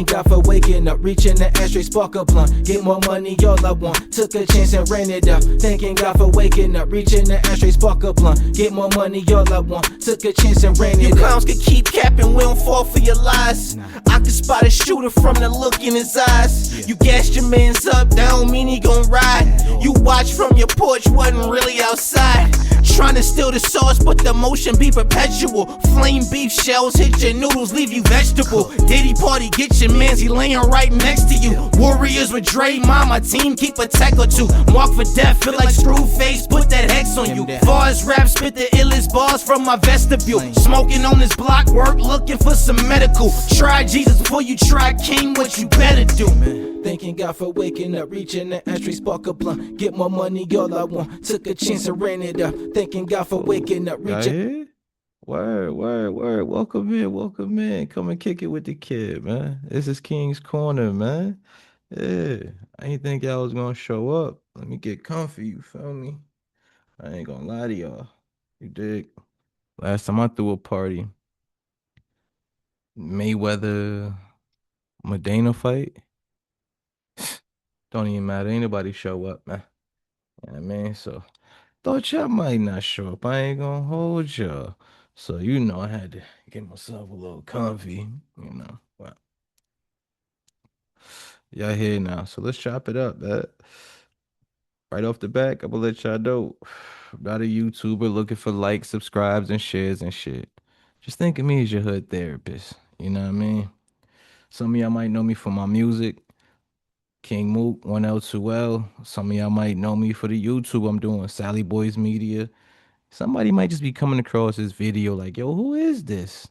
Thanking God for waking up, reaching the ashtray, spark a blunt. Get more money, all I want. Took a chance and ran it up. Thanking God for waking up, reaching the ashtray, spark a blunt. Get more money, all I want. Took a chance and ran it up. You clowns can keep capping, we don't fall for your lies. I can spot a shooter from the look in his eyes. You gassed your mans up, that don't mean he gon' ride. You watch from your porch, wasn't really outside. Trying to steal the sauce, but the motion be perpetual. Flame beef shells hit your noodles, leave you vegetable. Diddy party, get your mans, he laying right next to you. Warriors with Dre, my team keep a tech or two. Mark for death, feel like Screwface, put that hex on you. Far as rap, spit the illest bars from my vestibule. Smoking on this block, work, looking for some medical. Try Jesus before you try King, what you better do. Thanking God for waking up, reaching the ashtray, spark a blunt. Get more money, all I want. Took a chance and ran it up. Thanking God for waking up, reaching. Word. Welcome in. Come and kick it with the kid, man. This is King's Corner, man. Yeah, I ain't think y'all was gonna show up. Let me get comfy, you feel me? I ain't gonna lie to y'all. You dig? Last time I threw a party, Mayweather Medina fight. Don't even matter. Ain't nobody show up, man. You know what I mean? So thought y'all might not show up. I ain't gonna hold y'all. So I had to get myself a little comfy, Well, y'all here now. So let's chop it up, man. Right off the back, I'm gonna let y'all know about a YouTuber looking for likes, subscribes, and shares and shit. Just think of me as your hood therapist. You know what I mean? Some of y'all might know me for my music. King Mook, 1L2L. Some of y'all might know me for the YouTube I'm doing, Sally Boys Media. Somebody might just be coming across this video like, yo, who is this?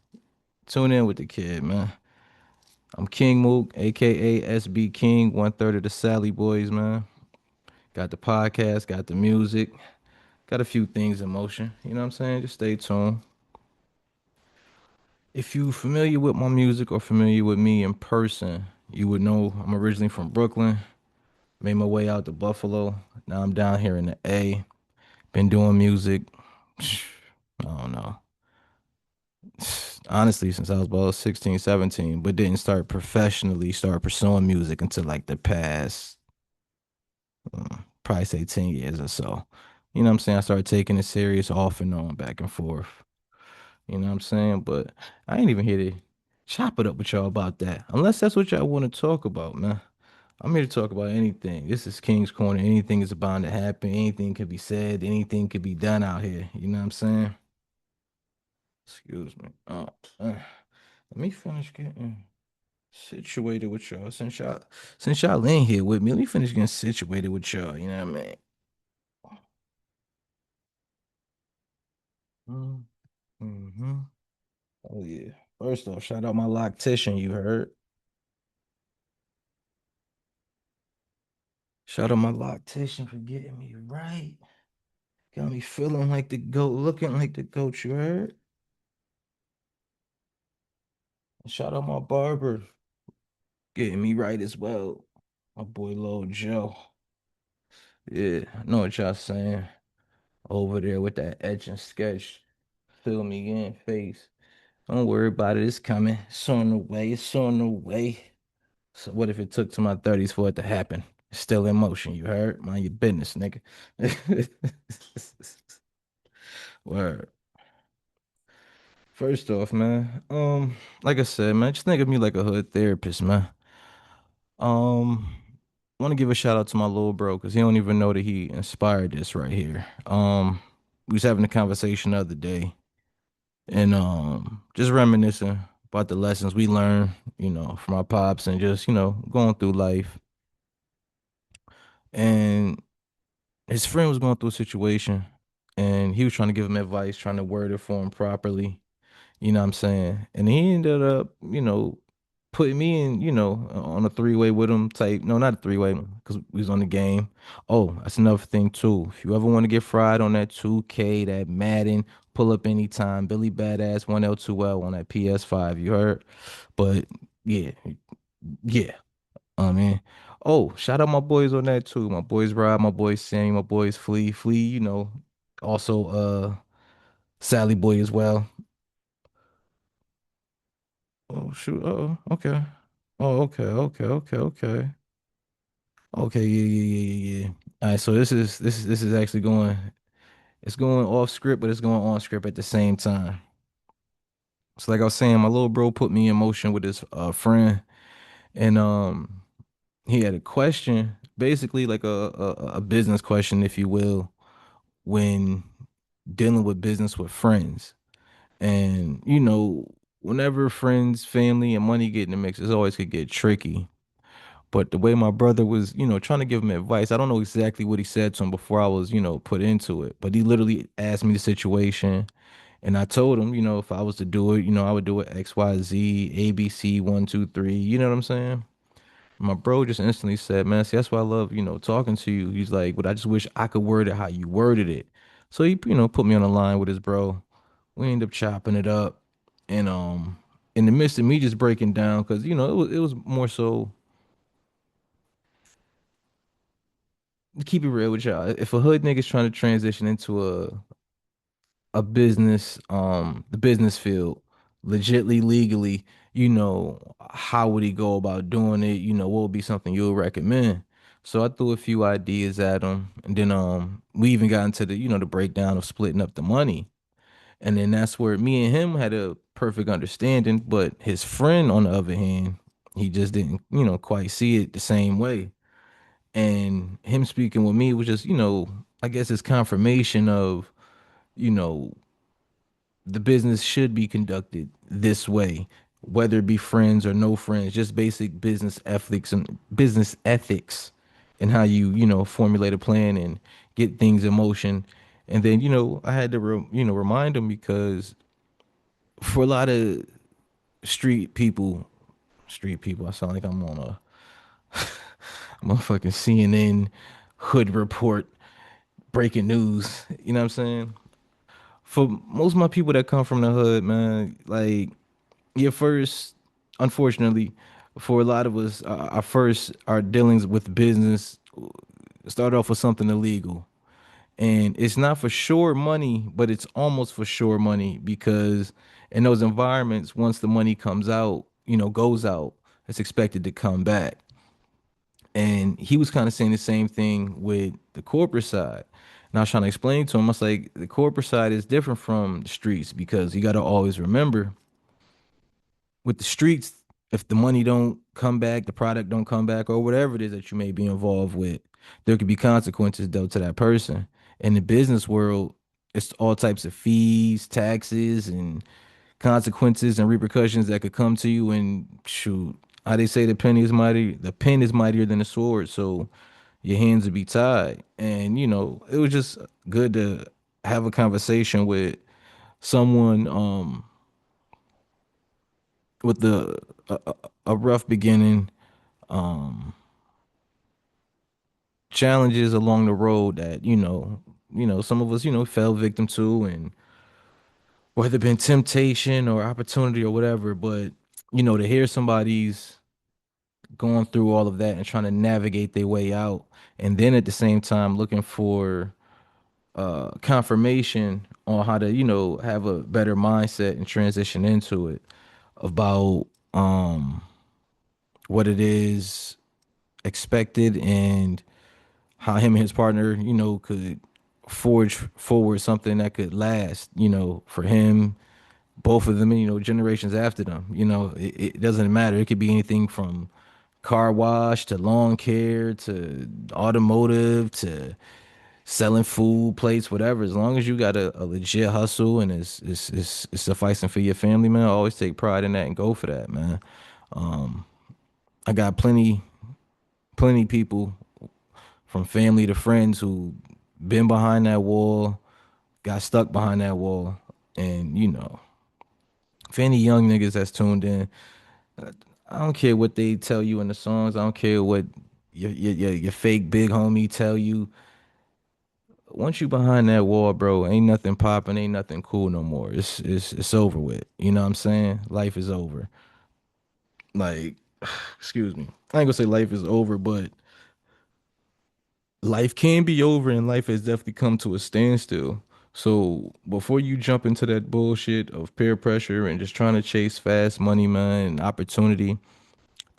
Tune in with the kid, man. I'm King Mook, aka SB King, 1/3 of the Sally Boys, man. Got the podcast, got the music, got a few things in motion. You know what I'm saying? Just stay tuned. If you familiar with my music or familiar with me in person, you would know I'm originally from Brooklyn. Made my way out to Buffalo. Now I'm down here in the A. Been doing music, I don't know. Honestly, since I was about 16, 17, but didn't start pursuing music until like the past, probably say 10 years or so. You know what I'm saying? I started taking it serious off and on, back and forth. You know what I'm saying? But I ain't even here to chop it up with y'all about that. Unless that's what y'all want to talk about, man. I'm here to talk about anything. This is King's Corner. Anything is bound to happen. Anything could be said. Anything could be done out here. You know what I'm saying? Excuse me. Let me finish getting situated with y'all. Since y'all in here with me, let me finish getting situated with y'all. You know what I mean? Mm-hmm. Oh yeah. First off, shout out my loctician. You heard? Shout out my loctician for getting me right. Got me feeling like the goat, looking like the goat. You heard? Shout out my barber, getting me right as well. My boy Lil Joe. Yeah, I know what y'all saying. Over there with that etch and sketch. Fill me in face. Don't worry about it. It's coming. It's on the way. It's on the way. So what if it took to my 30s for it to happen? It's still in motion, you heard? Mind your business, nigga. Word. First off, man, like I said, man, just think of me like a hood therapist, man. Um, want to give a shout out to my little bro because he don't even know that he inspired this right here. We was having a conversation the other day, and just reminiscing about the lessons we learned, from our pops and just going through life. And his friend was going through a situation, and he was trying to give him advice, trying to word it for him properly. You know what I'm saying? And he ended up, putting me in, on a three-way with him type. No, not a three-way, because we was on the game. Oh, that's another thing too. If you ever want to get fried on that 2K, that Madden, pull up anytime. Billy Badass 1L2L on that PS5, you heard? But yeah, yeah. I mean, oh, shout out my boys on that too. My boys Rob, my boys Sammy, my boys Flea, also Sally Boy as well. Oh shoot. Oh, okay. Oh, okay, okay, okay, okay. Okay, yeah, yeah, yeah, yeah, yeah. All right, so this is actually going it's going off script, but it's going on script at the same time. So like I was saying, my little bro put me in motion with his friend, and he had a question, basically like a business question, if you will, when dealing with business with friends. And whenever friends, family, and money get in the mix, it always could get tricky. But the way my brother was, trying to give him advice, I don't know exactly what he said to him before I was, put into it. But he literally asked me the situation, and I told him, if I was to do it, I would do it X, Y, Z, A, B, C, one, two, three. You know what I'm saying? My bro just instantly said, "Man, see, that's why I love, talking to you." He's like, "But I just wish I could word it how you worded it." So he, put me on the line with his bro. We ended up chopping it up, and in the midst of me just breaking down, because it was more so to keep it real with y'all. If a hood nigga's trying to transition into a business, the business field, legitly, legally, how would he go about doing it? What would be something you would recommend? So I threw a few ideas at him, and then we even got into the breakdown of splitting up the money. And then that's where me and him had a perfect understanding, but his friend, on the other hand, he just didn't, quite see it the same way. And him speaking with me was just, I guess it's confirmation of, you know, the business should be conducted this way, whether it be friends or no friends, just basic business ethics and how you formulate a plan and get things in motion. And then, I had to, remind him because for a lot of street people, I sound like I'm on a motherfucking CNN hood report breaking news. You know what I'm saying? For most of my people that come from the hood, man, like your first, unfortunately, for a lot of us, our dealings with business start off with something illegal. And it's not for sure money, but it's almost for sure money because in those environments, once the money comes out, goes out, it's expected to come back. And he was kind of saying the same thing with the corporate side. And I was trying to explain to him, I was like, the corporate side is different from the streets because you got to always remember with the streets, if the money don't come back, the product don't come back, or whatever it is that you may be involved with, there could be consequences dealt to that person. In the business world, it's all types of fees, taxes, and consequences and repercussions that could come to you. And shoot, how they say the pen is mightier than the sword. So your hands would be tied. And it was just good to have a conversation with someone with a rough beginning, um challenges along the road that some of us fell victim to, and whether it been temptation or opportunity or whatever. But to hear somebody's going through all of that and trying to navigate their way out, and then at the same time looking for confirmation on how to have a better mindset and transition into it, about what it is expected, and how him and his partner, could forge forward something that could last, for him, both of them, and generations after them. It doesn't matter. It could be anything from car wash to lawn care to automotive to selling food plates, whatever. As long as you got a legit hustle and it's sufficing for your family, man, I always take pride in that and go for that, man. I got plenty people from family to friends who been behind that wall, got stuck behind that wall. And for any young niggas that's tuned in, I don't care what they tell you in the songs. I don't care what your fake big homie tell you. Once you behind that wall, bro, ain't nothing popping, ain't nothing cool no more. It's over with. You know what I'm saying? Life is over. Like, excuse me. I ain't gonna say life is over, but life can be over, and life has definitely come to a standstill. So before you jump into that bullshit of peer pressure and just trying to chase fast money, man, and opportunity,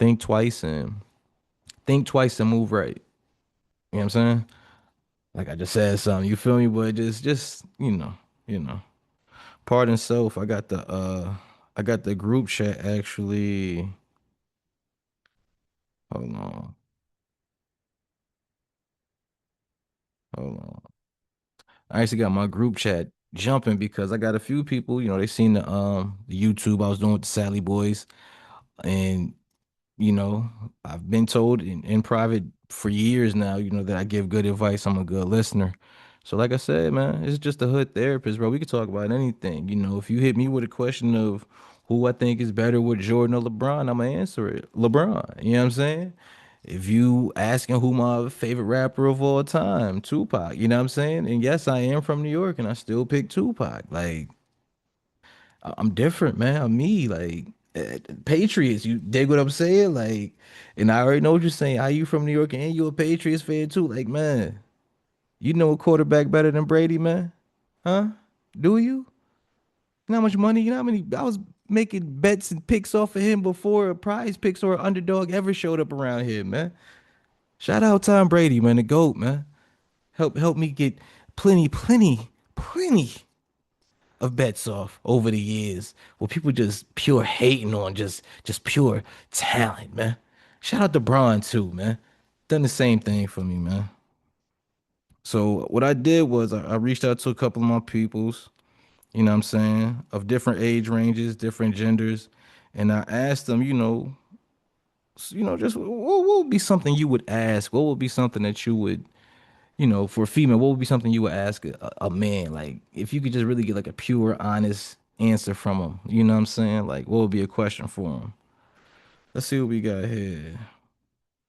think twice and move right. You know what I'm saying? Like I just said something, you feel me? But just you know. Pardon self. I got the group chat actually. Hold on. Hold on. I actually got my group chat jumping because I got a few people, they seen the YouTube I was doing with the Sally Boys. And you know, I've been told in private for years now, that I give good advice. I'm a good listener. So like I said, man, it's just a hood therapist, bro. We could talk about anything. If you hit me with a question of who I think is better with Jordan or LeBron, I'm gonna answer it. LeBron. You know what I'm saying? If you asking who my favorite rapper of all time, Tupac, you know what I'm saying? And yes, I am from New York and I still pick Tupac. Like I'm different, man. I'm me. Like Patriots. You dig what I'm saying? Like, and I already know what you're saying. How you from New York and you a Patriots fan too? Like, man, you know a quarterback better than Brady, man? Huh? Do you? You know how much money? You know how many? I was making bets and picks off of him before a prize picks or an underdog ever showed up around here, man. Shout out Tom Brady, man, the GOAT, man. Help me get plenty of bets off over the years where people just pure hating on just pure talent, man. Shout out to Braun too, man. Done the same thing for me, man. So what I did was I reached out to a couple of my peoples, you know what I'm saying, of different age ranges, different genders, and I asked them, just what would be something you would ask? What would be something that you would for a female, what would be something you would ask a man? Like, if you could just really get like a pure, honest answer from him, you know what I'm saying? Like, what would be a question for him? Let's see what we got here.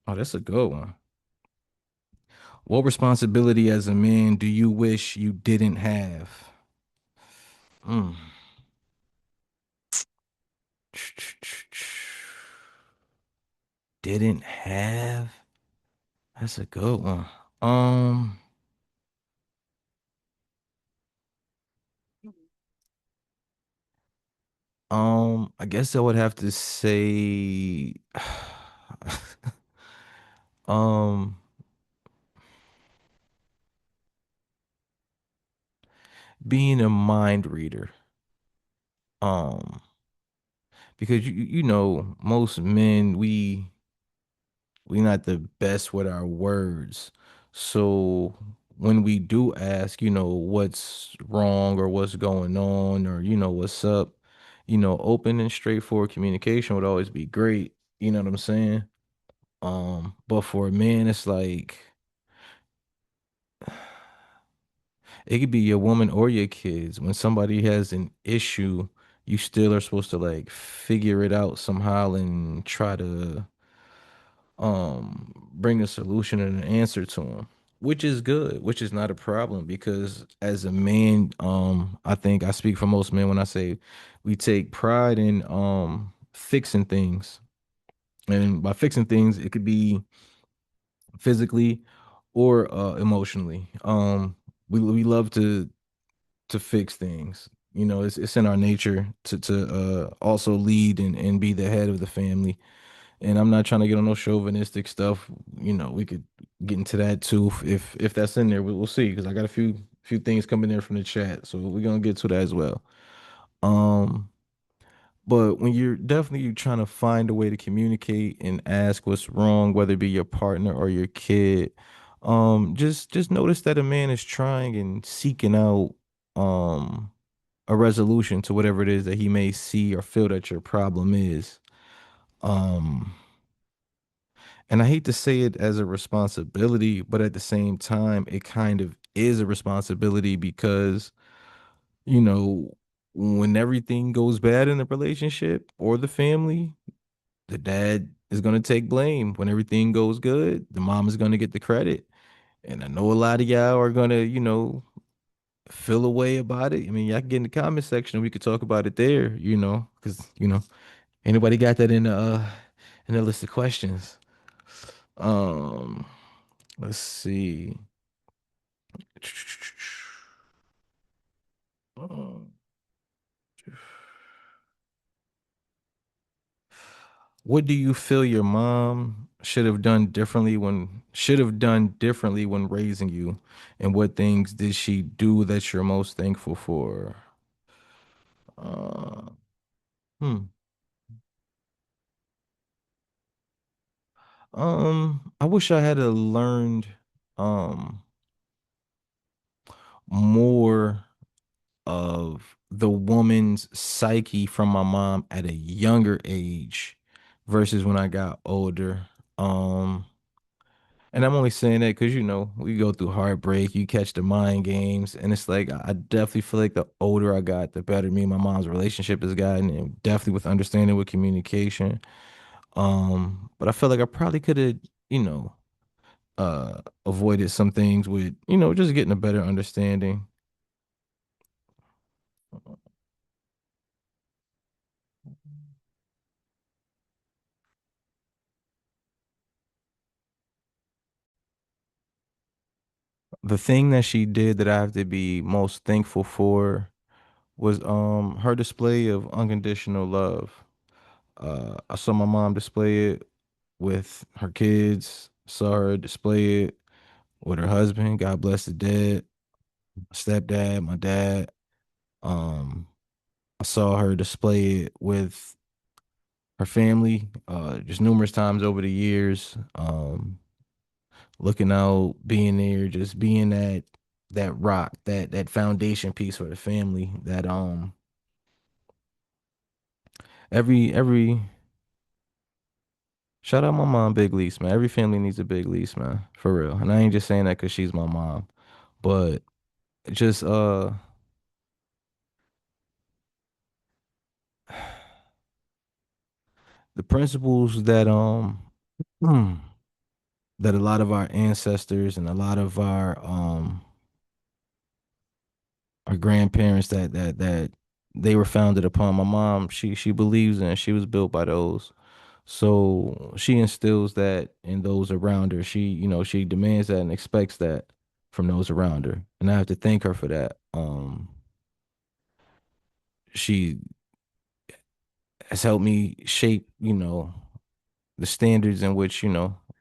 Oh, that's a good one. What responsibility as a man do you wish you didn't have? Mm. Didn't have? That's a good one. Um, I guess I would have to say, um, being a mind reader. Um, because most men we not the best with our words. So when we do ask, what's wrong or what's going on or what's up, open and straightforward communication would always be great. You know what I'm saying? But for a man, it's like it could be your woman or your kids. When somebody has an issue, you still are supposed to like figure it out somehow and try to bring a solution and an answer to them, which is good, which is not a problem because as a man, I think I speak for most men when I say we take pride in fixing things. And by fixing things, it could be physically or emotionally. We love to fix things. It's in our nature to also lead and be the head of the family. And I'm not trying to get on no chauvinistic stuff. We could get into that too if that's in there. We'll see because I got a few things coming in from the chat, so we're gonna get to that as well. Um, but when you're definitely trying to find a way to communicate and ask what's wrong, whether it be your partner or your kid, just notice that a man is trying and seeking out um a resolution to whatever it is that he may see or feel that your problem is. Um And I hate to say it as a responsibility, but at the same time, it kind of is a responsibility because, you know, when everything goes bad in the relationship or the family, the dad is going to take blame. When everything goes good, the mom is going to get the credit. And I know a lot of y'all are going to, feel a way about it. I mean, y'all can get in the comment section and we could talk about it there, because, anybody got that in the list of questions. Um, let's see. Um, What do you feel your mom should have done differently when raising you? And what things did she do that you're most thankful for? Uh, hmm. I wish I had learned um more of the woman's psyche from my mom at a younger age versus when I got older. Um And I'm only saying that because, we go through heartbreak, you catch the mind games, and it's like I definitely feel like the older I got, the better me and my mom's relationship has gotten, and definitely with understanding with communication. But I feel like I probably could have, you know, avoided some things with, just getting a better understanding. The thing that she did that I have to be most thankful for was her display of unconditional love. I saw my mom display it with her kids, saw her display it with her husband, God bless the dead, stepdad, my dad. Um, I saw her display it with her family, just numerous times over the years. Looking out, being there, just being that rock, that foundation piece for the family. That every shout out my mom, Big Lease, man. Every family needs a Big Lease, man, for real. And I ain't just saying that because she's my mom, but just the principles hmm, that a lot of our ancestors and a lot of our grandparents that they were founded upon. My mom, she believes in, she was built by those. So she instills that in those around her. She demands that and expects that from those around her. And I have to thank her for that. She has helped me shape, the standards in which,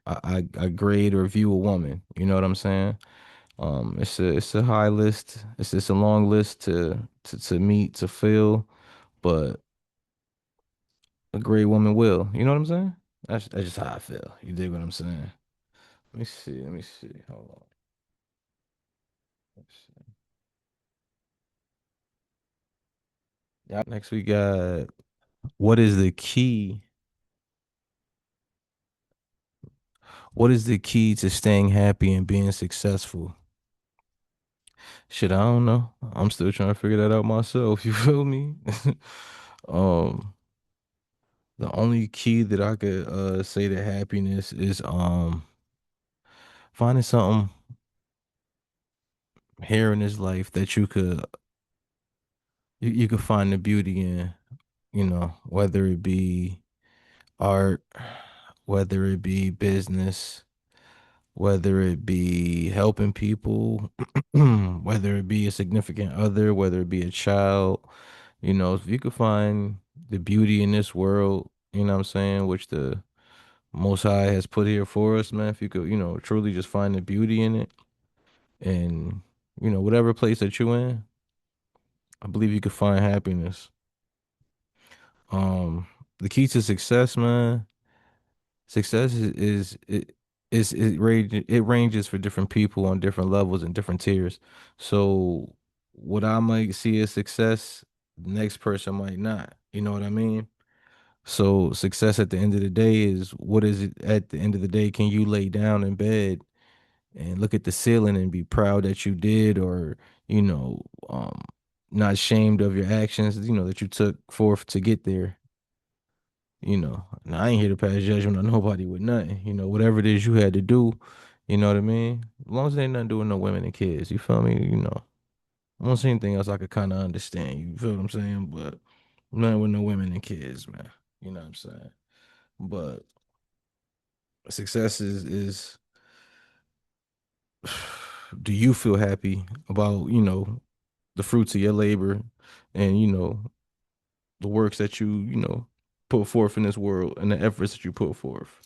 I grade or view a woman. You know what I'm saying? It's a high list. It's a long list to meet, to fill, but a great woman will. You know what I'm saying? That's just how I feel. You dig what I'm saying? Let me see. Let me see. Hold on. Let's see. Yeah. Next we got what is the key? What is the key to staying happy and being successful? Shit, I don't know. I'm still trying to figure that out myself. You feel me? um, the only key that I could say to happiness is finding something here in this life that you could find the beauty in, whether it be art, whether it be business, whether it be helping people, whether it be a significant other, whether it be a child, if you could find the beauty in this world, you know what I'm saying, which the Most High has put here for us, man, if you could, truly just find the beauty in it and, whatever place that you're in, I believe you could find happiness. Um, the key to success, man, success it ranges for different people on different levels and different tiers. So what I might see as success, the next person might not. You know what I mean? So success at the end of the day is what is it at the end of the day? Can you lay down in bed and look at the ceiling and be proud that you did, or you know, um, not ashamed of your actions, that you took forth to get there. Now I ain't here to pass judgment on nobody with nothing. Whatever it is you had to do, you know what I mean? As long as there ain't nothing doing no women and kids, you feel me? I don't see anything else I could kind of understand. You feel what I'm saying? But nothing with no women and kids, man. You know what I'm saying? But success is do you feel happy about, the fruits of your labor and, the works that you put forth in this world and the efforts that you put forth?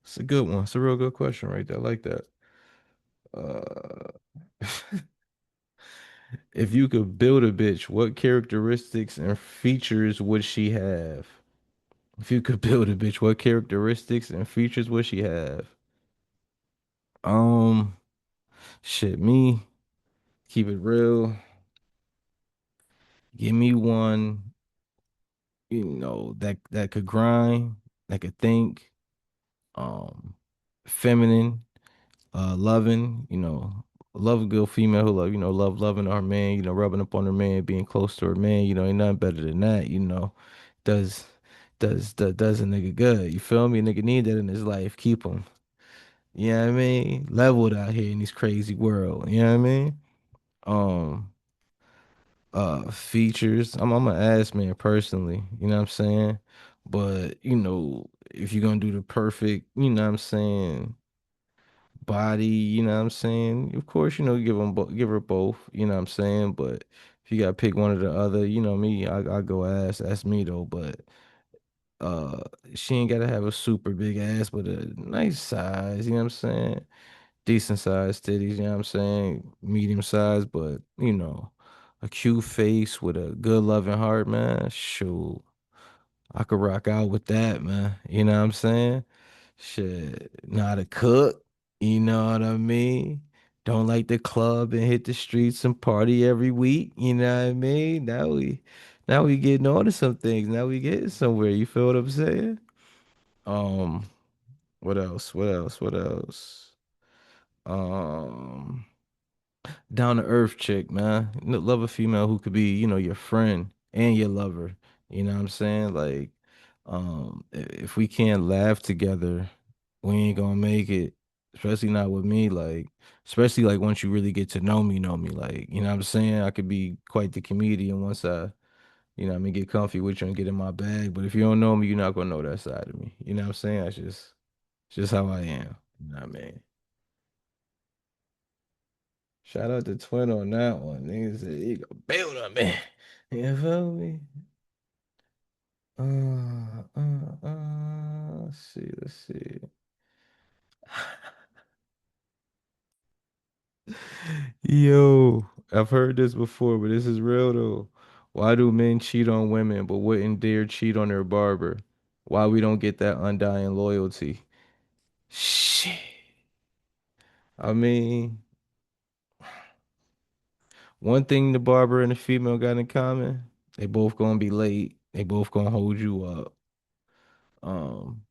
It's a good one. It's a real good question right there. I like that. Uh, if you could build a bitch, what characteristics and features would she have? If you could build a bitch, what characteristics and features would she have? Um, shit, me, keep it real. Give me one, that could grind, that could think, um, feminine, loving, love a good female who love, loving her man, rubbing up on her man, being close to her man, ain't nothing better than that, does does a nigga good. You feel me? A nigga need that in his life. Keep him. You know what I mean? Leveled out here in this crazy world. You know what I mean? Um, features. I'm an ass man personally, you know what I'm saying? But, if you're gonna do the perfect, what I'm saying, body, what I'm saying, of course, give her both, what I'm saying? But if you gotta pick one or the other, me, I go ass. That's me though. But uh she ain't gotta have a super big ass, but a nice size, you know what I'm saying? Decent sized titties, you know what I'm saying? Medium size, but a cute face with a good loving heart, man. Shoot. I could rock out with that, man. You know what I'm saying? Shit. Know how to cook. You know what I mean? Don't like the club and hit the streets and party every week. You know what I mean? Now we getting on to some things. Now we getting somewhere. You feel what I'm saying? Um, what else? What else? What else? Um Down to earth chick, man. Love a female who could be, your friend and your lover. You know what I'm saying? Like, if we can't laugh together, we ain't gonna make it. Especially not with me. Like, especially like once you really get to know me. Like, you know what I'm saying? I could be quite the comedian once get comfy with you and get in my bag. But if you don't know me, you're not gonna know that side of me. You know what I'm saying? It's just how I am. You know what I mean? Shout out to Twin on that one. Nigga said he gonna build on me. You feel me? Let's see, let's see. Yo, I've heard this before, but this is real though. Why do men cheat on women but wouldn't dare cheat on their barber? Why we don't get that undying loyalty? Shit. I mean, one thing the barber and the female got in common, they both gonna be late. They both gonna hold you up. Um,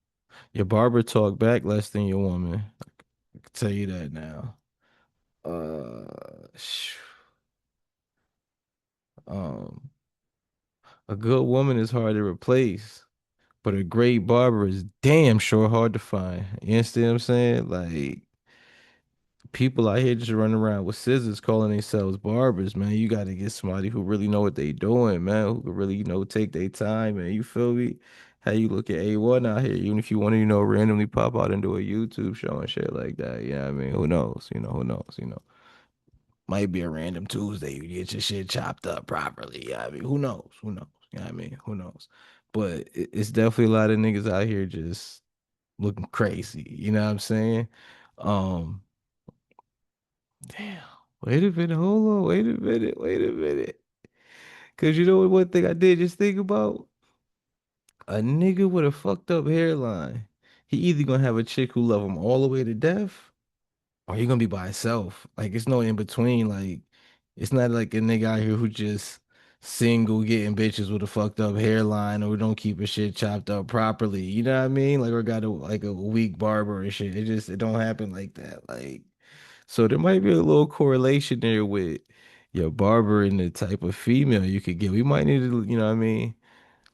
Your barber talk back less than your woman. I can tell you that now. Sh- Um, a good woman is hard to replace, but a great barber is damn sure hard to find. You understand what I'm saying? Like people out here just running around with scissors calling themselves barbers, man. You got to get somebody who really know what they doing, man. Who can really, take their time, man. You feel me? How you look at A1 out here, even if you want to, randomly pop out and do a YouTube show and shit like that. You know what I mean? Who knows? Who knows? Might be a random Tuesday you get your shit chopped up properly. You know what I mean? Who knows? Who knows? You know what I mean? Who knows? But it's definitely a lot of niggas out here just looking crazy. You know what I'm saying? Um, Damn. Wait a minute. Hold on. Wait a minute. Wait a minute. Cause you know what one thing I did just think about? A nigga with a fucked up hairline. He either gonna have a chick who love him all the way to death, or he gonna be by himself. Like it's no in between. Like it's not like a nigga out here who just single getting bitches with a fucked up hairline or don't keep his shit chopped up properly. You know what I mean? Like or got a weak barber and shit. It don't happen like that. Like so there might be a little correlation there with your barber and the type of female you could get. We might need to, you know what I mean,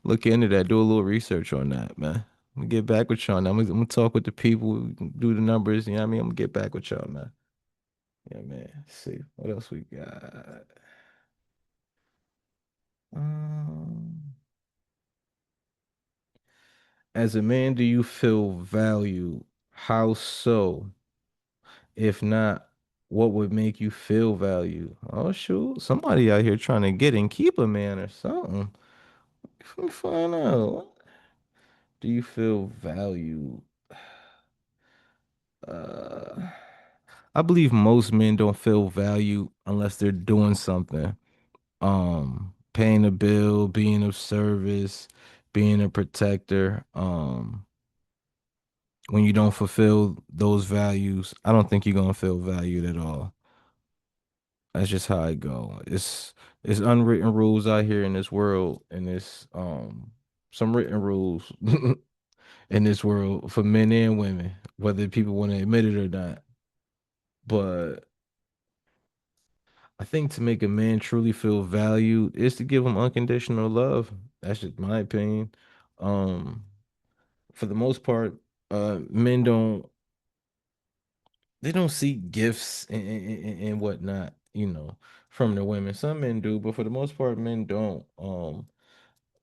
look into that, do a little research on that, man. I'm gonna get back with y'all now. I'm gonna talk with the people, do the numbers, you know what I mean? I'm gonna get back with y'all, man. Yeah, man. Let's see what else we got. Um, as a man, do you feel valued? How so? If not, what would make you feel valued? Oh, shoot. Somebody out here trying to get and keep a man or something. Let me find out. Do you feel valued? Uh, I believe most men don't feel valued unless they're doing something. Paying a bill, being of service, being a protector. When you don't fulfill those values, I don't think you're gonna feel valued at all. That's just how I go. It's unwritten rules out here in this world, and it's some written rules in this world for men and women, whether people want to admit it or not. But I think to make a man truly feel valued is to give him unconditional love. That's just my opinion. Um, for the most part, men don't seek gifts and whatnot, from the women. Some men do, but for the most part, men don't.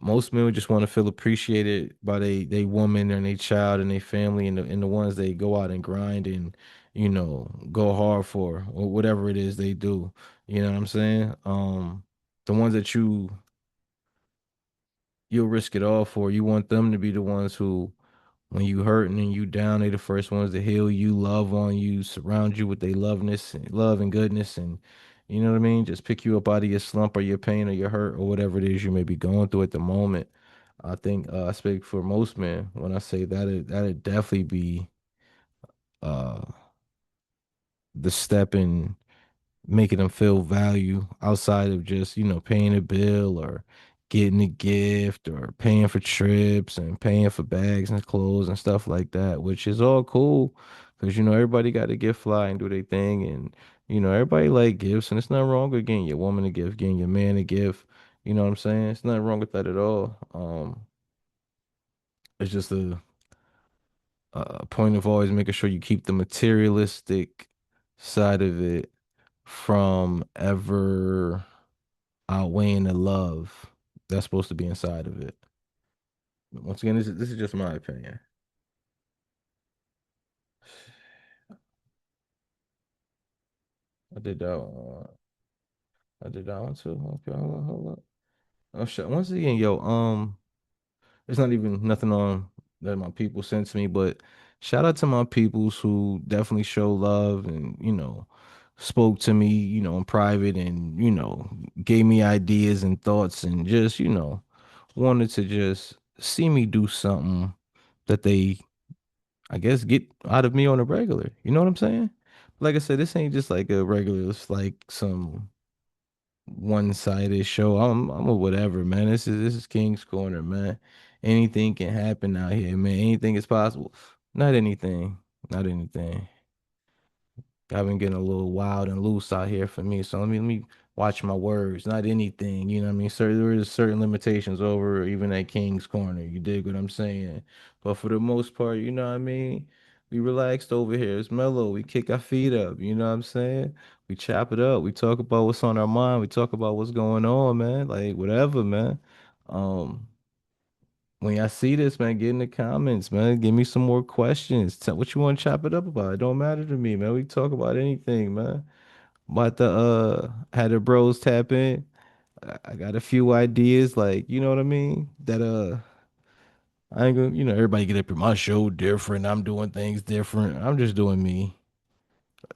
Most men just want to feel appreciated by they woman and their child and their family and the ones they go out and grind and go hard for or whatever it is they do. You know what I'm saying? The ones that you'll risk it all for. You want them to be the ones who, when you hurting and you down, they the first ones to heal you, love on you, surround you with their love and goodness, and you know what I mean. Just pick you up out of your slump or your pain or your hurt or whatever it is you may be going through at the moment. I think I speak for most men when I say that that'd definitely be uh the step in making them feel value outside of just paying a bill or getting a gift or paying for trips and paying for bags and clothes and stuff like that, which is all cool because everybody got to get fly and do their thing, and everybody like gifts, and it's not wrong with getting your woman a gift, getting your man a gift. You know what I'm saying? It's nothing wrong with that at all. It's just a point of always making sure you keep the materialistic side of it from ever outweighing the love that's supposed to be inside of it. Once again, this is just my opinion. I did that one. I did that one too. Okay, hold on. Oh shit. Once again, yo, it's not even nothing on that my people sent to me, but shout out to my peoples who definitely show love and spoke to me, in private, and gave me ideas and thoughts, and just wanted to just see me do something that they, I guess, get out of me on a regular. You know what I'm saying? Like I said, this ain't just like a regular. It's like some one-sided show. I'm a whatever, man. This is King's Corner, man. Anything can happen out here, man. Anything is possible. Not anything. Not anything. I've been getting a little wild and loose out here for me. So let me watch my words. Not anything, you know what I mean? There is certain limitations over even at King's Corner. You dig what I'm saying? But for the most part, you know what I mean? We relaxed over here. It's mellow. We kick our feet up. You know what I'm saying? We chop it up. We talk about what's on our mind. We talk about what's going on, man. Like whatever, man. Um, when y'all see this, man, get in the comments, man. Give me some more questions. Tell what you want to chop it up about. It don't matter to me, man. We can talk about anything, man. About to had the bros tap in. I got a few ideas, like, you know what I mean? That I ain't gonna, everybody get up here. My show different. I'm doing things different. I'm just doing me.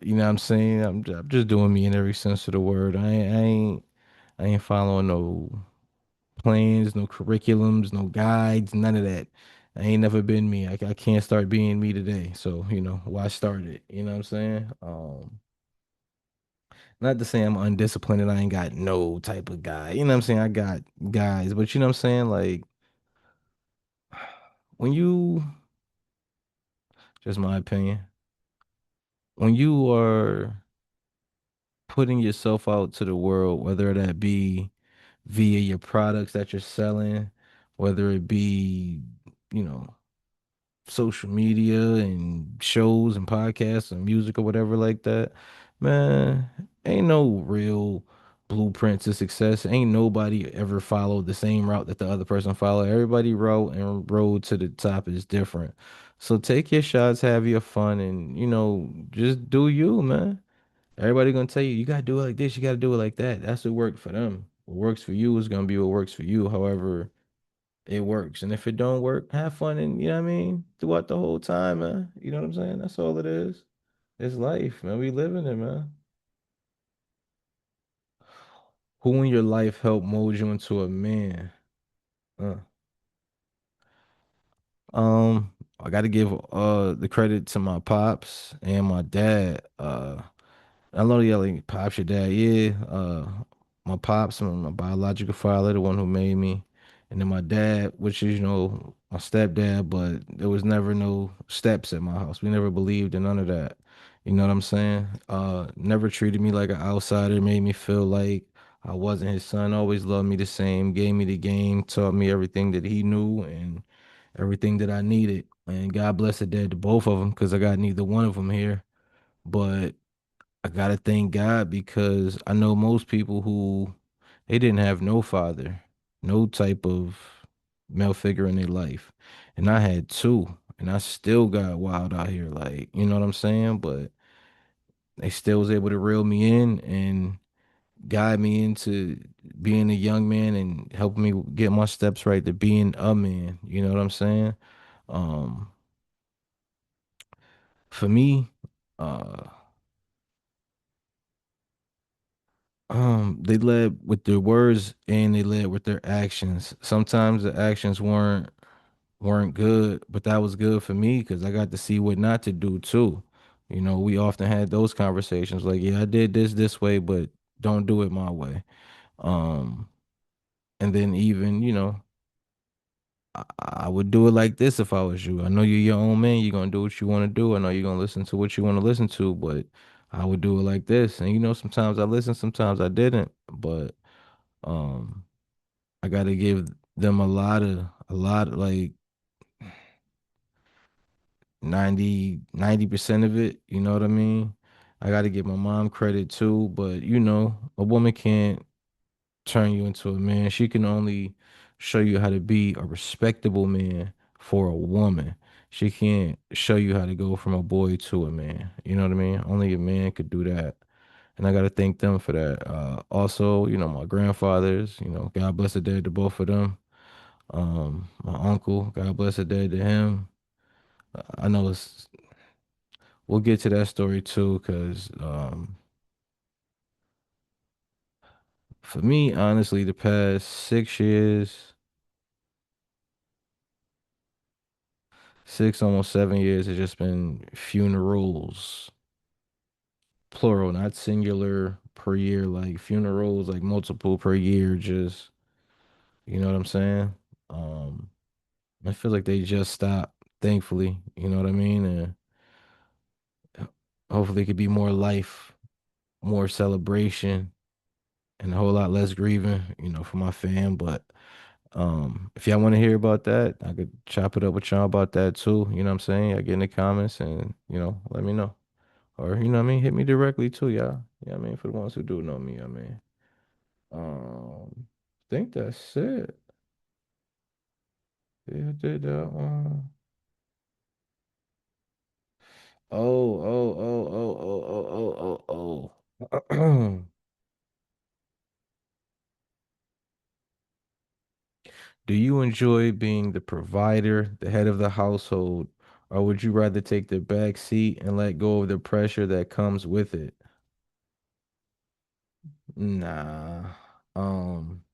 You know what I'm saying? I'm just doing me in every sense of the word. I ain't following no plans, no curriculums, no guides, none of that. I ain't never been me. I can't start being me today. So, why start it? You know what I'm saying? Not to say I'm undisciplined and I ain't got no type of guy. You know what I'm saying? I got guys, but you know what I'm saying? Like when you, just my opinion, when you are putting yourself out to the world, whether that be via your products that you're selling, whether it be, you know, social media and shows and podcasts and music or whatever like that, man, ain't no real blueprint to success. Ain't nobody ever followed the same route that the other person followed. Everybody route and road to the top is different. So take your shots, have your fun, and just do you, man. Everybody gonna tell you you gotta do it like this, you gotta do it like that. That's what worked for them. What works for you is gonna be what works for you. However, it works. And if it don't work, have fun and you know what I mean, throughout the whole time, man. You know what I'm saying? That's all it is. It's life, man. We living it, man. Who in your life helped mold you into a man? Uh, I gotta give the credit to my pops and my dad. I know yelling pops your dad, yeah. My pops, my biological father, the one who made me, and then my dad, which is my stepdad, but there was never no steps at my house. We never believed in none of that. You know what I'm saying? Never treated me like an outsider, made me feel like I wasn't his son. Always loved me the same, gave me the game, taught me everything that he knew and everything that I needed. And God bless the dead to both of them because I got neither one of them here. But I gotta thank God because I know most people who they didn't have no father, no type of male figure in their life. And I had two, and I still got wild out here, like, you know what I'm saying? But they still was able to reel me in and guide me into being a young man and helping me get my steps right to being a man. You know what I'm saying? Um, for me, uh they led with their words and they led with their actions. Sometimes the actions weren't good, but that was good for me because I got to see what not to do too. We often had those conversations like, yeah, I did this way, but don't do it my way. Um, and then even, I would do it like this if I was you. I know you're your own man. You're gonna do what you want to do. I know you're gonna listen to what you want to listen to, but I would do it like this. And sometimes I listened, sometimes I didn't. But um I gotta give them a lot of like 90% of it, you know what I mean? I gotta give my mom credit too, but a woman can't turn you into a man. She can only show you how to be a respectable man for a woman. She can't show you how to go from a boy to a man. You know what I mean? Only a man could do that. And I gotta thank them for that. Also, my grandfathers, God bless the dead to both of them. My uncle, God bless the dead to him. I know we'll get to that story too, because for me, honestly, the past 6 years, 6 almost 7 years, has just been funerals, plural, not singular per year, like funerals, like multiple per year. Just you know what I'm saying? Um, I feel like they just stopped, thankfully. You know what I mean? And hopefully, it could be more life, more celebration and a whole lot less grieving, for my fam. But if y'all want to hear about that, I could chop it up with y'all about that too. You know what I'm saying? I get in the comments and, let me know. Or, what I mean, hit me directly too, y'all. Yeah, I mean, for the ones who do know me, I mean. Think that's it. Yeah, I did that one. Oh. Do you enjoy being the provider, the head of the household, or would you rather take the back seat and let go of the pressure that comes with it? Nah. Um,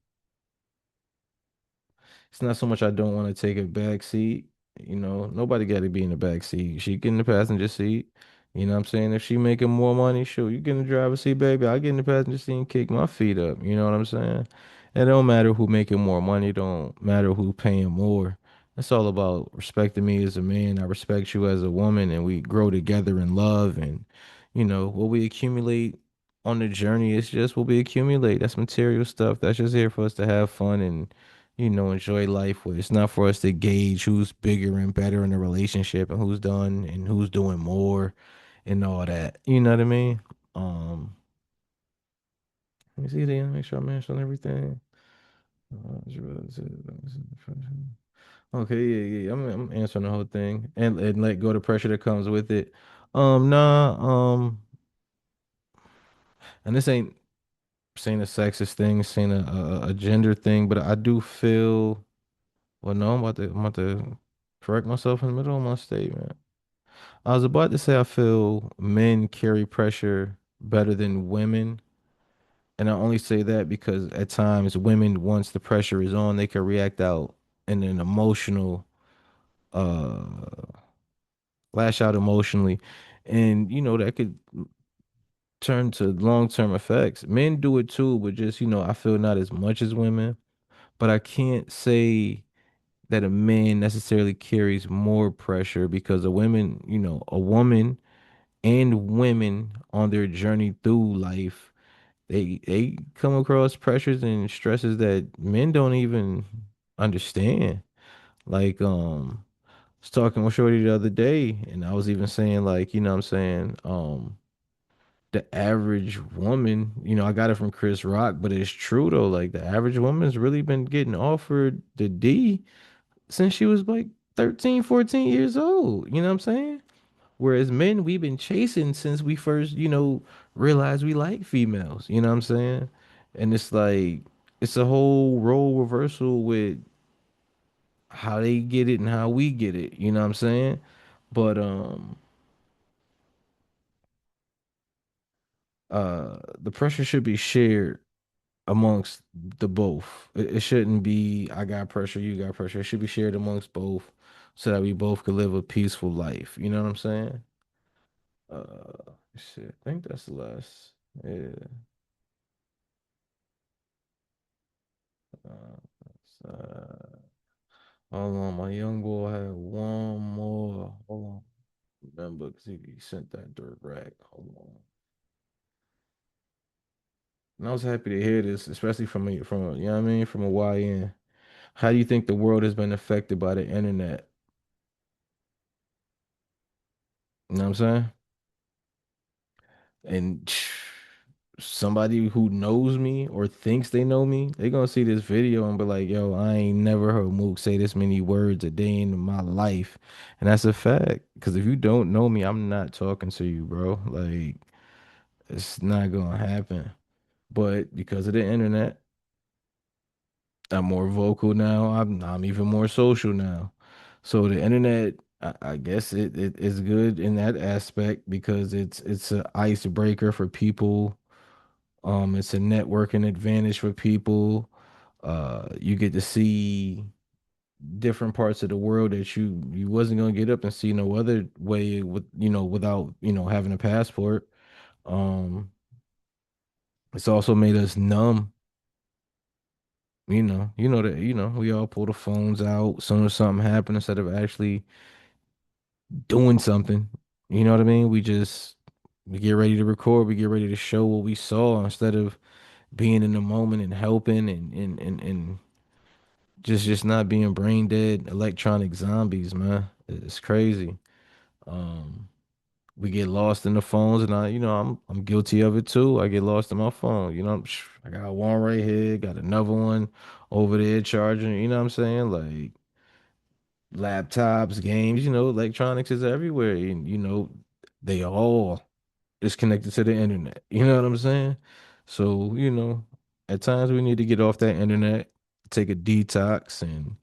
it's not so much I don't want to take a back seat. Nobody got to be in the back seat. She get in the passenger seat. You know what I'm saying? If she making more money, sure, you get in the driver's seat, baby. I get in the passenger seat and kick my feet up. You know what I'm saying? It don't matter who making more money. It don't matter who paying more. It's all about respecting me as a man. I respect you as a woman, and we grow together in love. And what we accumulate on the journey is just what we accumulate. That's material stuff. That's just here for us to have fun and enjoy life with. It's not for us to gauge who's bigger and better in a relationship and who's done and who's doing more and all that. You know what I mean? Um, Let me see then, make sure I'm answering everything. Okay, yeah. I'm answering the whole thing and let go of the pressure that comes with it. Nah, and this ain't saying a sexist thing, saying a gender thing, but I do feel Well, no, I'm about to correct myself in the middle of my statement. I was about to say I feel men carry pressure better than women. And I only say that because at times women, once the pressure is on, they can react out in an emotional, uh, lash out emotionally. And, that could turn to long-term effects. Men do it too, but just, I feel not as much as women. But I can't say that a man necessarily carries more pressure because a woman and women on their journey through life, they come across pressures and stresses that men don't even understand. Like I was talking with Shorty the other day, and I was even saying, like, what I'm saying, the average woman, I got it from Chris Rock, but it's true though. Like the average woman's really been getting offered the D since she was like 13, 14 years old. You know what I'm saying? Whereas men, we've been chasing since we first, realized we like females. You know what I'm saying? And it's like it's a whole role reversal with how they get it and how we get it. You know what I'm saying? But the pressure should be shared amongst the both. It shouldn't be I got pressure, you got pressure. It should be shared amongst both so that we both could live a peaceful life. You know what I'm saying? Shit. I think that's the last. Yeah. Uh, hold on, my young boy had one more. Hold on. Remember, because he sent that dirt rag. Hold on. And I was happy to hear this, especially you know what I mean, from a YN. How do you think the world has been affected by the internet? You know what I'm saying? And somebody who knows me or thinks they know me, they gonna see this video and be like, "Yo, I ain't never heard Mook say this many words a day in my life," and that's a fact. Because if you don't know me, I'm not talking to you, bro. Like, it's not gonna happen. But because of the internet, I'm more vocal now. I'm even more social now. So the internet, I guess it is good in that aspect because it's an icebreaker for people. It's a networking advantage for people. You get to see different parts of the world that you wasn't gonna get up and see no other way without having a passport. Um, it's also made us numb. That we all pull the phones out as soon as something happened instead of actually doing something. You know what I mean? We get ready to record, we get ready to show what we saw instead of being in the moment and helping and just not being brain dead electronic zombies, man. It's crazy. Um, we get lost in the phones, and I'm guilty of it too. I get lost in my phone. I got one right here, got another one over there charging. You know what I'm saying? Like laptops, games. Electronics is everywhere, and they all is connected to the internet. You know what I'm saying? So at times we need to get off that internet, take a detox, and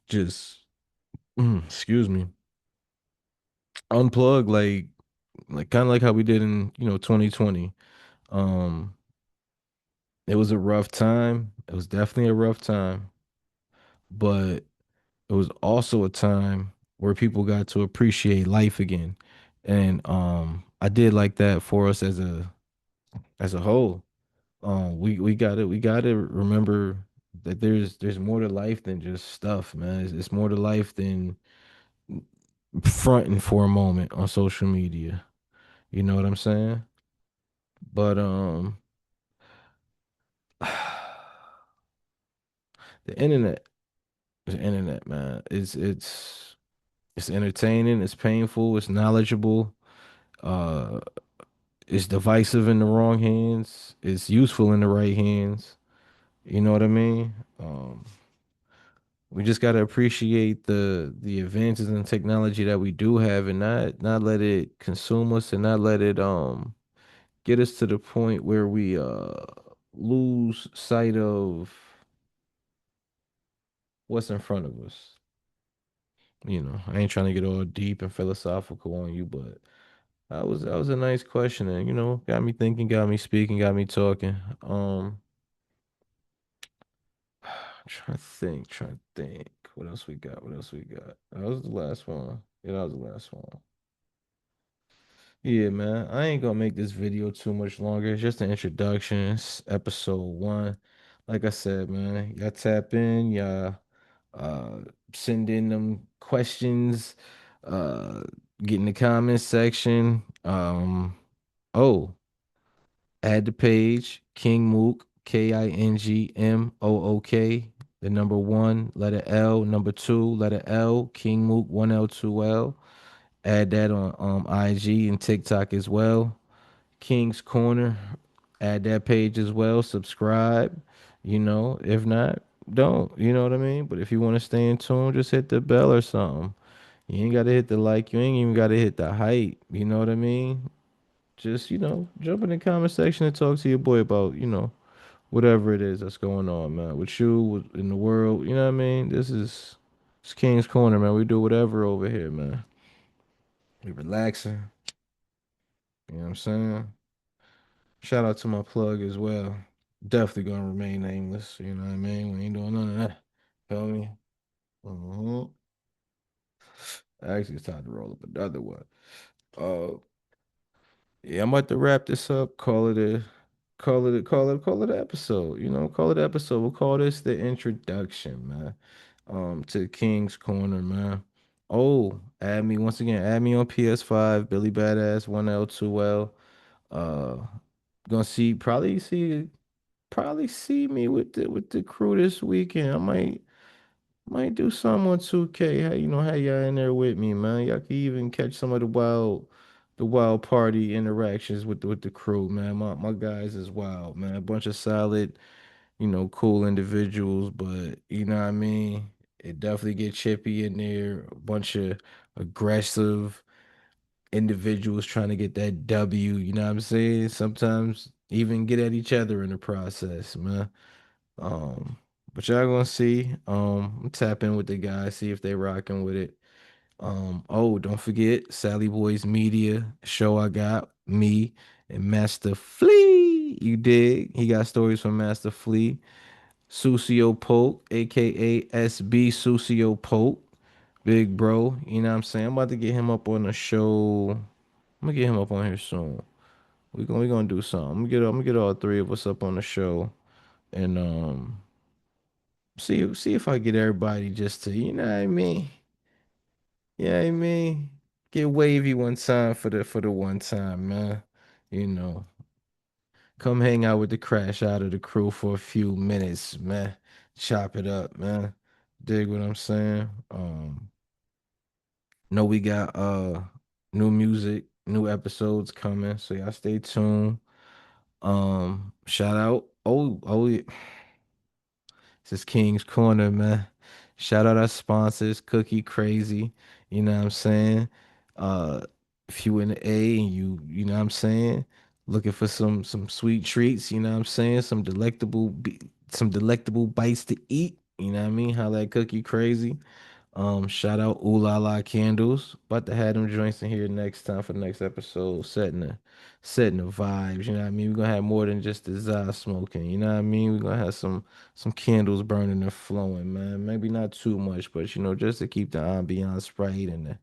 just excuse me, unplug like kind of like how we did in 2020. Um, it was a rough time. It was definitely a rough time, but it was also a time where people got to appreciate life again. And I did like that for us as a whole. We gotta remember that there's more to life than just stuff, man. It's more to life than fronting for a moment on social media. You know what I'm saying? But the internet, man. It's entertaining, it's painful, it's knowledgeable, uh, it's divisive in the wrong hands, it's useful in the right hands. You know what I mean? We just gotta appreciate the advances in technology that we do have and not let it consume us and not let it get us to the point where we lose sight of what's in front of us. I ain't trying to get all deep and philosophical on you, but that was a nice question, and got me thinking, got me speaking, got me talking. Trying to think. What else we got? What else we got? That was the last one. Yeah, that was the last one. Yeah, man. I ain't gonna make this video too much longer. It's just an introduction. It's episode 1. Like I said, man, y'all tap in, y'all uh send in them questions, uh get in the comment section. Oh, add the page, King Mook, KingMook, the number 1, letter L, number 2, letter L, King Mook, 1L, 2L. Add that on IG and TikTok as well. King's Corner, add that page as well. Subscribe. If not, don't. You know what I mean? But if you want to stay in tune, just hit the bell or something. You ain't got to hit the like. You ain't even got to hit the hype. You know what I mean? Just, jump in the comment section and talk to your boy about, whatever it is that's going on, man. With you, in the world. You know what I mean? It's King's Corner, man. We do whatever over here, man. We relaxing. You know what I'm saying? Shout out to my plug as well. Definitely gonna remain nameless. You know what I mean? We ain't doing none of that. Feel me? uh Actually, it's time to roll up another one. Uh, yeah, I'm about to wrap this up. Call it an episode. Call it an episode. We'll call this the introduction, man. To King's Corner, man. Oh, add me once again. Add me on PS5. Billy Badass 1L 2L. Uh, gonna probably see me with the crew this weekend. I might do some on 2K. How y'all in there with me, man. Y'all can even catch some of the wild party interactions with the crew, man. My guys is wild, man. A bunch of solid, cool individuals, but you know what I mean? It definitely get chippy in there. A bunch of aggressive individuals trying to get that W, you know what I'm saying? Sometimes even get at each other in the process, man. Um, but y'all gonna see. Tap in with the guys, see if they rocking with it. Oh, don't forget Sally Boys Media show. I got me and Master Flea. You dig? He got stories from Master Flea. Sucio Poke, aka SB Sucio Poke. Big bro. You know what I'm saying? I'm about to get him up on the show. I'm gonna get him up on here soon. We gonna do something. I'm gonna get all three of us up on the show and see if I get everybody just to, you know what I mean? Yeah, I mean, get wavy one time for the one time, man. You know, come hang out with the crash out of the crew for a few minutes, man. Chop it up, man. Dig what I'm saying? Know we got new music, new episodes coming, so y'all stay tuned. Shout out. Oh, yeah. This is King's Corner, man. Shout out our sponsors, Cookie Crazy. You know what I'm saying? Uh, if you in the A and you know what I'm saying, looking for some sweet treats, you know what I'm saying? Some delectable bites to eat. You know what I mean? Holla at Cookie Crazy. Shout out Ooh La La Candles. About to have them joints in here next time for the next episode. Setting the vibes. You know what I mean? We're gonna have more than just the za smoking. You know what I mean? We're gonna have some candles burning and flowing, man. Maybe not too much, but just to keep the ambiance right and the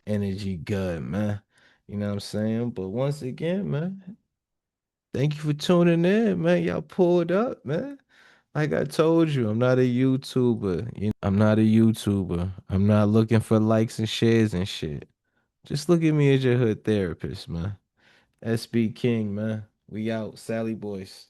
energy good, man. You know what I'm saying? But once again, man, thank you for tuning in, man. Y'all pulled up, man. Like I told you, I'm not a YouTuber. I'm not a YouTuber. I'm not looking for likes and shares and shit. Just look at me as your hood therapist, man. SB King, man. We out, Sally Boys.